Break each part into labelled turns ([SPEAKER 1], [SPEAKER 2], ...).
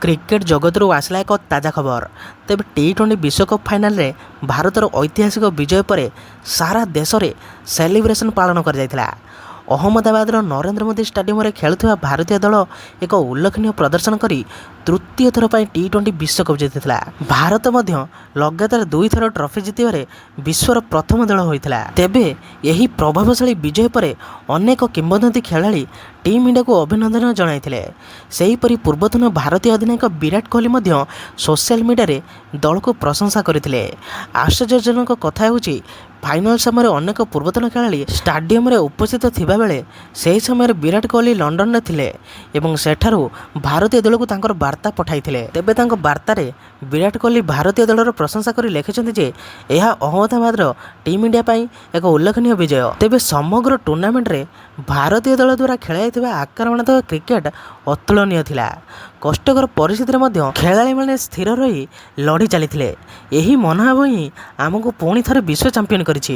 [SPEAKER 1] Cricket जगतरू आसला एक ताजा खबर। तेज टी20 विश्वकप फाइनाल रे भारतर ऐतिहासिक विजय पर सारा देश में सेलिब्रेशन पालन कर जाइथिला। अहमदाबाद नरेंद्र मोदी स्टेडियम रे खेलुथिबा भारतीय दल एक उल्लेखनीय प्रदर्शन करी तृतीय थर पर टी20 विश्वकप जीतिथिला। भारत मध्य लगातार 2 थर ट्रॉफी जीतिबारे विश्वर प्रथम दल होइथिला। तेबे यही प्रभावशाली विजय पर अनेक किंवदंती खेलाड़ी टीम इंडिया को अभिनंदन जणाइथिले। सेहीपरि पूर्वतन भारतीय अधिनायक विराट कोहली मध्य सोशल मीडिया रे दल को प्रशंसा करथिले। आश्चर्यजनक कथा होछि फाइनल समय अनेक पूर्वतन खेलाड़ी स्टाडियम रे उपस्थित थिबा बेले सेही समय विराट कोहली लंडन रे थिले एवं सेठारु भारतीय दल को तांकर वार्ता पठाइथिले। तेबे तांको वार्ता रे विराट कोहली भारतीय दलर प्रशंसा करी लिखिछन्ति जे यह अहमदाबाद टीम इंडिया पई एक उल्लेखनीय विजय। तेबे समग्र टूर्नामेंट रे भारतीय दल द्वारा खेलाइथिबा आक्रामणात्मक क्रिकेट अतुलनीय थिला। कष्टकर परिस्थिति में खेलाड़ी मैंने स्थिर रही लड़ी चली। यही मनोभाव ही आमको पुणी थे विश्व चैंपियन करिछि।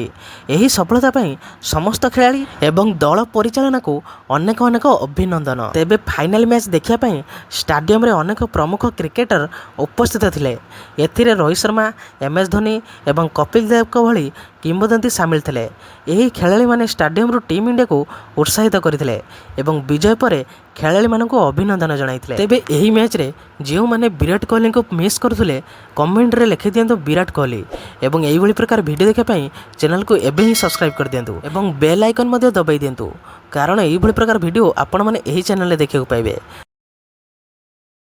[SPEAKER 1] यही सफलता पाई समस्त खेलाड़ी एवं दल परिचालना को अनेक अनेक अभिनंदन। तेबे फाइनल मैच देखिया स्टाडियम रे अनेक प्रमुख क्रिकेटर उपस्थित थिले। एथिरे रोहित शर्मा, MS धोनी एवं कपिल देव को भली किंवदंती सामिल थिले। यही खेलाड़ी माने स्टाडियम रू टीम इंडिया को उत्साहित करथिले एवं विजय पर खेलाड़ी मानक अभिनंदन जणाइथिले। तेबे यही मैच रे जो माने विराट कोहली को मिस करथुले कमेंट रे लिखि दियंतु विराट कोहली एवं एही भली प्रकार वीडियो देखा पई चैनल को एबे ही सब्सक्राइब कर दियंतु एवं बेल आइकन मध्ये दबाई दियंतु, कारण एही भली प्रकार वीडियो आपण माने एही चैनल रे देखिବାକୁ पाइबे।